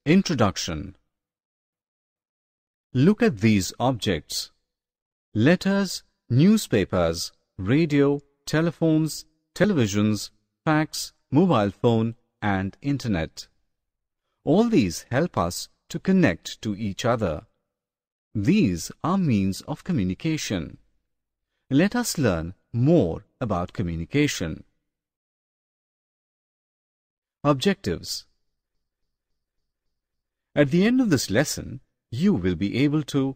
Introduction. Look at these objects: letters, newspapers, radio, telephones, televisions, fax, mobile phone, and internet. All these help us to connect to each other. These are means of communication. Let us learn more about communication. Objectives. At the end of this lesson, you will be able to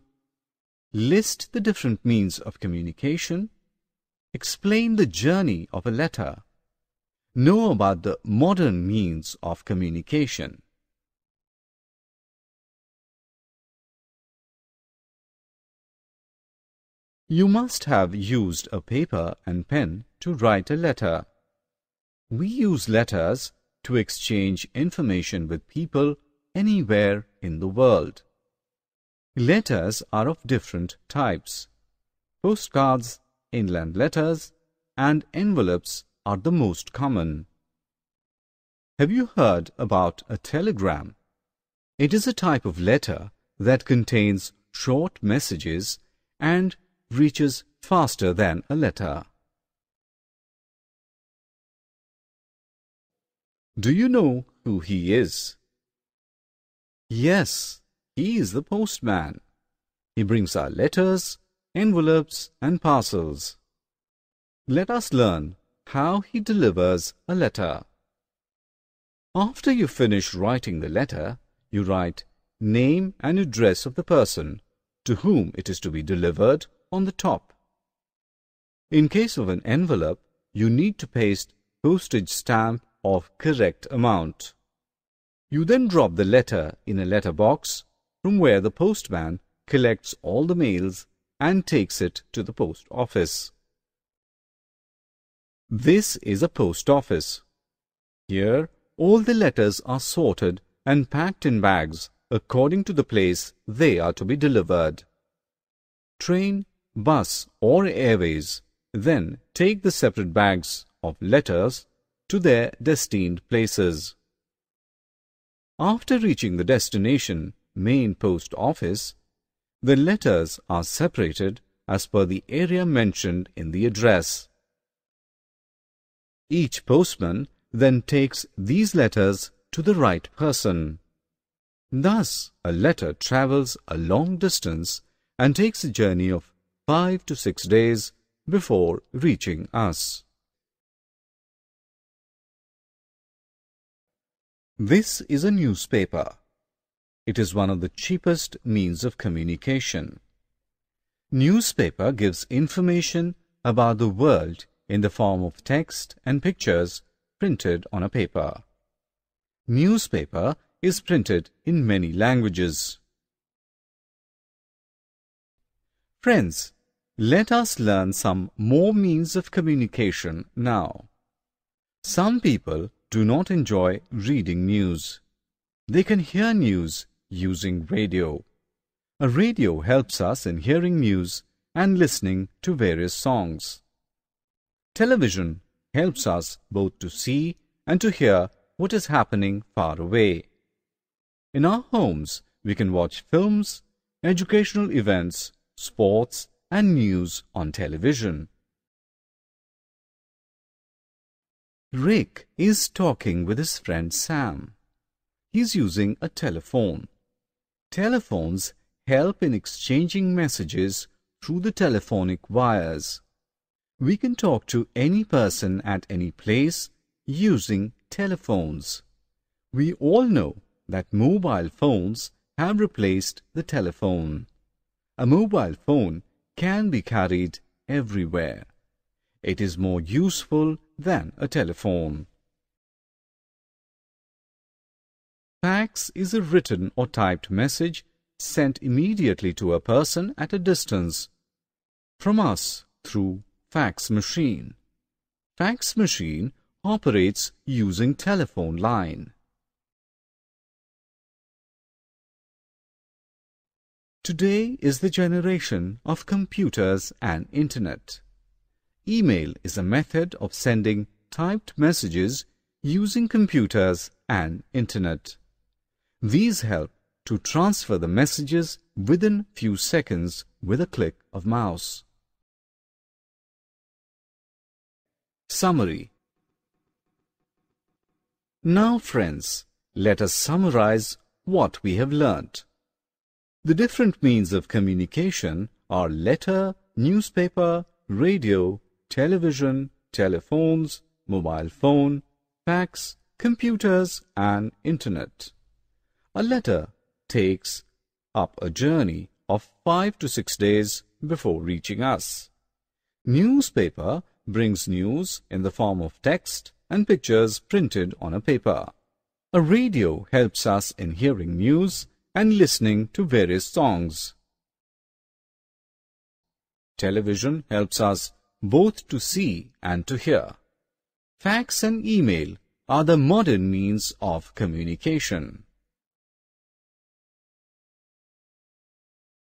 list the different means of communication, explain the journey of a letter, know about the modern means of communication. You must have used a paper and pen to write a letter. We use letters to exchange information with people anywhere in the world. Letters are of different types. Postcards, inland letters, and envelopes are the most common. Have you heard about a telegram? It is a type of letter that contains short messages and reaches faster than a letter. Do you know who he is? Yes, he is the postman. He brings our letters, envelopes, and parcels. Let us learn how he delivers a letter. After you finish writing the letter, you write name and address of the person to whom it is to be delivered on the top. In case of an envelope, you need to paste postage stamp of correct amount. You then drop the letter in a letter box from where the postman collects all the mails and takes it to the post office. This is a post office. Here, all the letters are sorted and packed in bags according to the place they are to be delivered. Train, bus, or airways then take the separate bags of letters to their destined places. After reaching the destination main post office, the letters are separated as per the area mentioned in the address. Each postman then takes these letters to the right person. Thus, a letter travels a long distance and takes a journey of 5 to 6 days before reaching us. This is a newspaper. It is one of the cheapest means of communication. Newspaper gives information about the world in the form of text and pictures printed on a paper. Newspaper is printed in many languages. Friends, let us learn some more means of communication now. Some people do not enjoy reading news. They can hear news using radio. A radio helps us in hearing news and listening to various songs. Television helps us both to see and to hear what is happening far away. In our homes, we can watch films, educational events, sports, and news on television. Rick is talking with his friend Sam. He's using a telephone. Telephones help in exchanging messages through the telephonic wires. We can talk to any person at any place using telephones. We all know that mobile phones have replaced the telephone. A mobile phone can be carried everywhere. It is more useful than a telephone. Fax is a written or typed message sent immediately to a person at a distance from us through fax machine. Fax machine operates using telephone line. Today is the generation of computers and internet. Email is a method of sending typed messages using computers and internet. These help to transfer the messages within few seconds with a click of mouse. Summary. Now friends, let us summarize what we have learnt. The different means of communication are letter, newspaper, radio, television, telephones, mobile phone, fax, computers and internet. A letter takes up a journey of 5 to 6 days before reaching us. Newspaper brings news in the form of text and pictures printed on a paper. A radio helps us in hearing news and listening to various songs. Television helps us both to see and to hear. Fax and email are the modern means of communication.